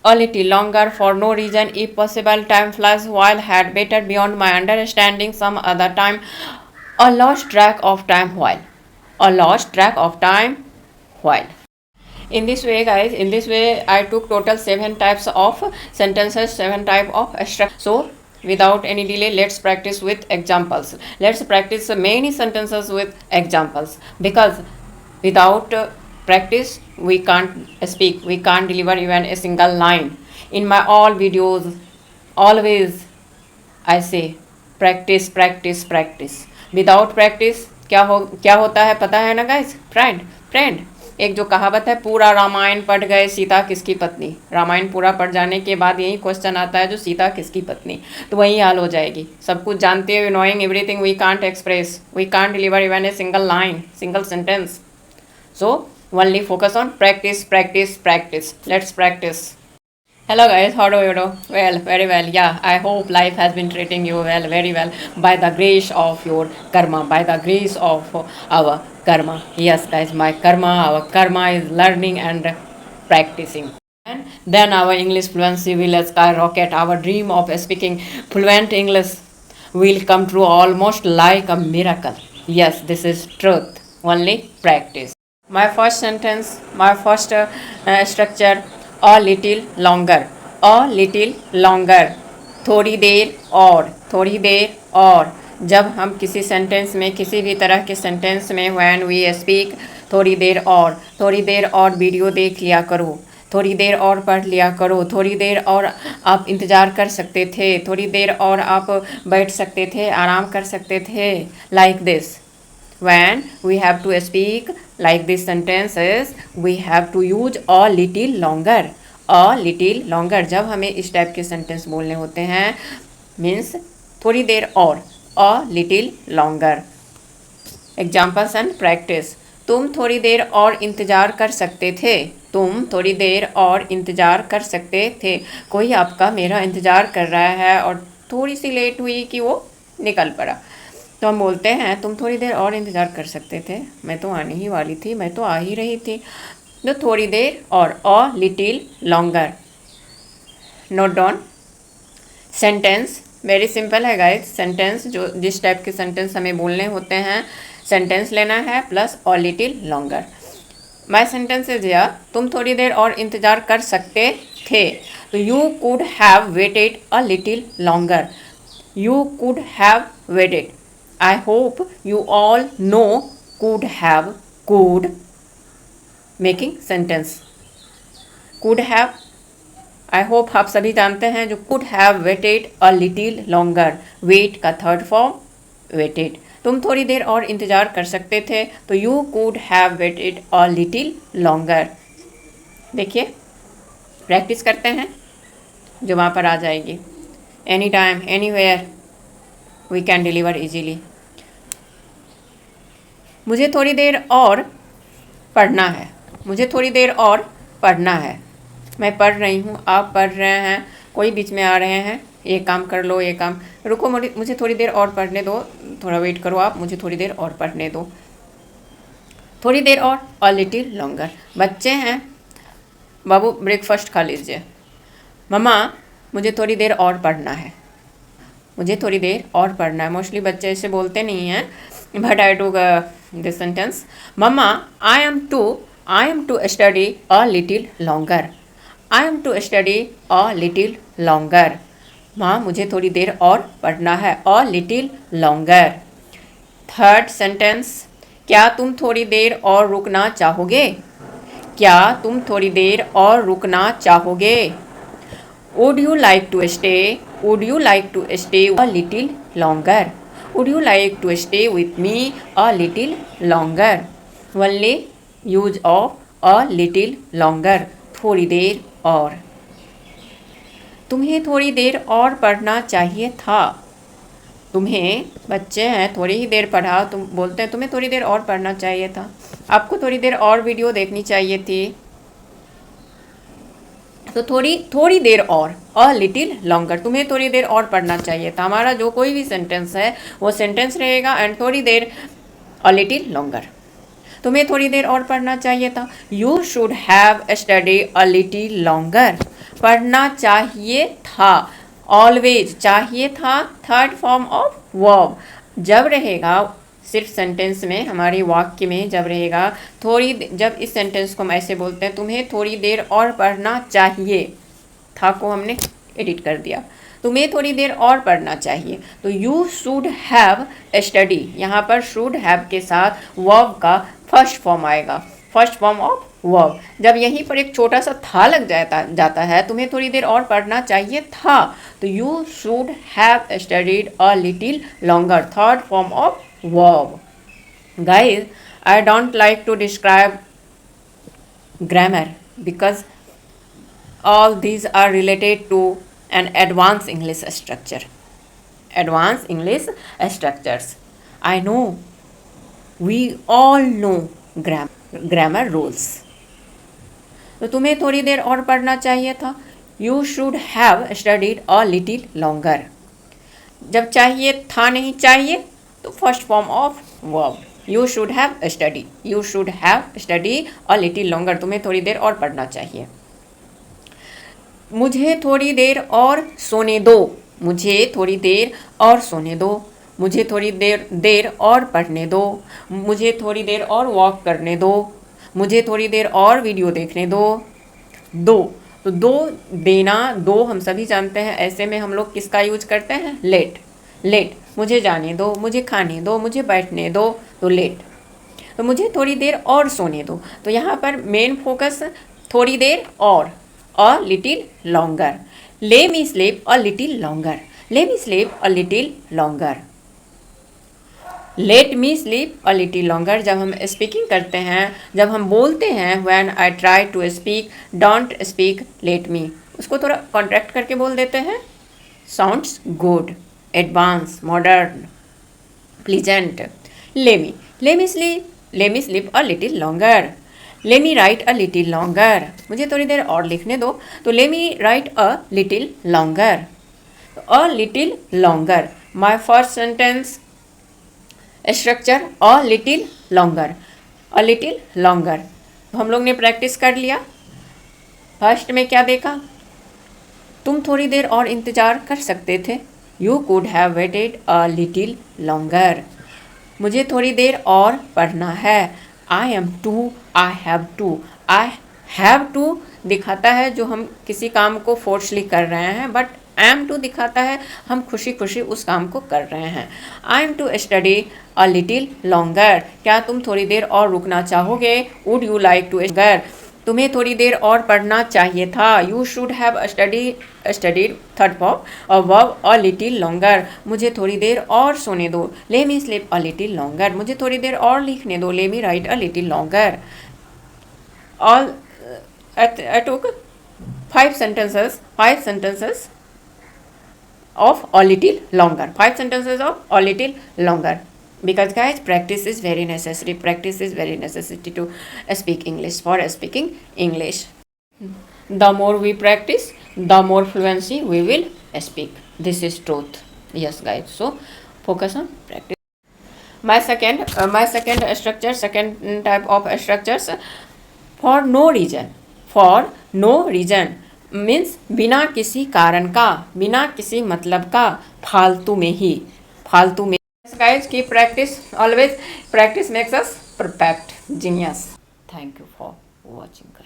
a little longer for no reason if possible. Time flies while had better beyond my understanding. Some other time a lost track of time while a lost track of time while. In this way, guys, in this way I took total 7 types of sentences, 7 type of structure. So without any delay, let's practice with examples. Let's practice many sentences with examples, because without practice we can't speak, we can't deliver even a single line. In my all videos always I say practice, practice, practice. Without practice क्या होता है पता है ना guys? Friend एक जो कहावत है, पूरा रामायण पढ़ गए सीता किसकी पत्नी। रामायण पूरा पढ़ जाने के बाद यही क्वेश्चन आता है, जो सीता किसकी पत्नी, तो वही हाल हो जाएगी। सब कुछ जानते हुए, knowing everything, we can't express, we can't deliver even a single line, single sentence. So only focus on practice, practice, practice. Let's practice. Hello guys, how do you do? Well, very well. Yeah, I hope life has been treating you well, very well, by the grace of your karma, by the grace of our karma. Yes guys, my karma, our karma is learning and practicing. And then our English fluency will skyrocket. Our dream of speaking fluent English will come true almost like a miracle. Yes, this is truth. Only practice. My first sentence, my first structure, a little longer, a little longer, थोड़ी देर और, थोड़ी देर और। जब हम किसी sentence में, किसी भी तरह के सेंटेंस में व्हेन वी स्पीक, थोड़ी देर और, थोड़ी देर और वीडियो देख लिया करो, थोड़ी देर और पढ़ लिया करो, थोड़ी देर और आप इंतज़ार कर सकते थे, थोड़ी देर और आप बैठ सकते थे, आराम कर सकते थे, like this. When we have to speak like these sentences, we have to use a little longer. A little longer. जब हमें इस टाइप के सेंटेंस बोलने होते हैं, मीन्स थोड़ी देर और, a little longer. Examples and practice. तुम थोड़ी देर और इंतज़ार कर सकते थे, तुम थोड़ी देर और इंतज़ार कर सकते थे। कोई आपका मेरा इंतज़ार कर रहा है और थोड़ी सी लेट हुई कि वो निकल पड़ा, तो हम बोलते हैं तुम थोड़ी देर और इंतज़ार कर सकते थे, मैं तो आने ही वाली थी, मैं तो आ ही रही थी। तो थोड़ी देर और, अ little longer. Note down. Sentence very simple है गाइस। सेंटेंस जो जिस टाइप के सेंटेंस हमें बोलने होते हैं, सेंटेंस लेना है plus a little longer. My sentence is या, तुम थोड़ी देर और इंतज़ार कर सकते थे, तो you could have waited a little longer, you could have weighted. I hope you all know could have, could, making sentence. Could have, I hope आप सभी जानते हैं जो could have waited a little longer. Wait का third form waited. तुम थोड़ी देर और इंतज़ार कर सकते थे, तो you could have waited a little longer. देखिए, प्रैक्टिस करते हैं जो वहाँ पर आ जाएगी। Any time, anywhere, we can deliver easily. मुझे थोड़ी देर और पढ़ना है, मुझे थोड़ी देर और पढ़ना है। मैं पढ़ रही हूँ, आप पढ़ रहे हैं, कोई बीच में आ रहे हैं, ये काम कर लो, ये काम रुको, मुझे थोड़ी देर और पढ़ने दो, थोड़ा वेट करो आप, मुझे थोड़ी देर और पढ़ने दो। थोड़ी देर और, अ लिटिल लॉन्गर। बच्चे हैं, बाबू ब्रेकफास्ट खा लीजिए। मम्मा मुझे थोड़ी देर और पढ़ना है, मुझे थोड़ी देर और पढ़ना है। मोस्टली बच्चे ऐसे बोलते नहीं हैं, but I to this sentence. Mamma I am to study a little longer, I am to study a little longer. माँ मुझे थोड़ी देर और पढ़ना है, a little longer. Third sentence, क्या तुम थोड़ी देर और रुकना चाहोगे, क्या तुम थोड़ी देर और रुकना चाहोगे। Would you like to stay? Would you like to stay a little longer? Would you like to stay with me a little longer? Only use of a little longer. थोड़ी देर और। तुम्हें थोड़ी देर और पढ़ना चाहिए था, तुम्हें, बच्चे हैं, थोड़ी ही देर पढ़ा, तुम बोलते हैं तुम्हें थोड़ी देर और पढ़ना चाहिए था, आपको थोड़ी देर और वीडियो देखनी चाहिए थी, तो थोड़ी देर और, अ लिटिल लॉन्गर। तुम्हें थोड़ी देर और पढ़ना चाहिए था। हमारा जो कोई भी सेंटेंस है वो सेंटेंस रहेगा एंड थोड़ी देर, अ लिटिल लॉन्गर। तुम्हें थोड़ी देर और पढ़ना चाहिए था, you should have study a little longer. पढ़ना चाहिए था, ऑलवेज चाहिए था थर्ड फॉर्म ऑफ वर्ब। जब रहेगा सिर्फ सेंटेंस में, हमारे वाक्य में जब रहेगा जब इस सेंटेंस को हम ऐसे बोलते हैं, तुम्हें थोड़ी देर और पढ़ना चाहिए, था को हमने एडिट कर दिया, तुम्हें थोड़ी देर और पढ़ना चाहिए, तो यू शुड हैव स्टडी, यहाँ पर शुड हैव के साथ वर्ब का फर्स्ट फॉर्म आएगा, फर्स्ट फॉर्म ऑफ वर्ब। जब यहीं पर एक छोटा सा था लग जाता है, तुम्हें थोड़ी देर और पढ़ना चाहिए था, तो you should have studied a little longer, third form of verb. Guys, I don't like to describe grammar because all these are related to an advanced English structure. Advanced English structures. I know, we all know grammar rules. तो तुम्हें थोड़ी देर और पढ़ना चाहिए था, You should have studied a little longer. जब चाहिए था नहीं चाहिए, तो first form of verb, you should have study, you should have study a little longer, तुम्हें थोड़ी देर और पढ़ना चाहिए। मुझे थोड़ी देर और सोने दो, मुझे थोड़ी देर और सोने दो, मुझे थोड़ी देर और पढ़ने दो, मुझे थोड़ी देर और वॉक करने दो, मुझे थोड़ी देर और वीडियो देखने दो। तो दो देना, दो हम सभी जानते हैं, ऐसे में हम लोग किसका यूज करते हैं, लेट, मुझे जाने दो, मुझे खाने दो, मुझे बैठने दो, तो लेट। तो मुझे थोड़ी देर और सोने दो, तो यहाँ पर मेन फोकस थोड़ी देर और, अ little longer, let me sleep a little longer, let me sleep a little longer, let me sleep a little longer. जब हम स्पीकिंग करते हैं, जब हम बोलते हैं when I try to speak, don't speak let me, उसको थोड़ा कॉन्ट्रैक्ट करके बोल देते हैं, sounds good, advance, modern, pleasant. Let me sleep a little longer, let me write a little longer, मुझे थोड़ी देर और लिखने दो, तो ले me write a little longer, a little longer. My first sentence structure a little longer, a little longer. तो हम लोग ने प्रैक्टिस कर लिया। फर्स्ट में क्या देखा, तुम थोड़ी देर और इंतज़ार कर सकते थे, you could have waited a little longer, मुझे थोड़ी देर और पढ़ना है, I am to, I have to दिखाता है जो हम किसी काम को फोर्सली कर रहे हैं, बट एम टू दिखाता है हम खुशी खुशी उस काम को कर रहे हैं। I am to study a little longer, क्या तुम थोड़ी देर और रुकना चाहोगे, would you like to study, तुम्हें थोड़ी देर और पढ़ना चाहिए था, you should have studied third form a verb a little longer, मुझे थोड़ी देर और सोने दो, let me sleep a little longer, मुझे थोड़ी देर और लिखने दो, let me write a little longer. All I took five sentences of a little longer, 5 sentences of a little longer, because guys practice is very necessary to speak English, for speaking English. The more we practice, the more fluency we will speak, this is truth. Yes guys, so focus on practice. My second structure, second type of structures, for no reason means बिना किसी कारण का, बिना किसी मतलब का, फालतू में। गाइस की practice, always practice makes us perfect, genius. Thank you for watching.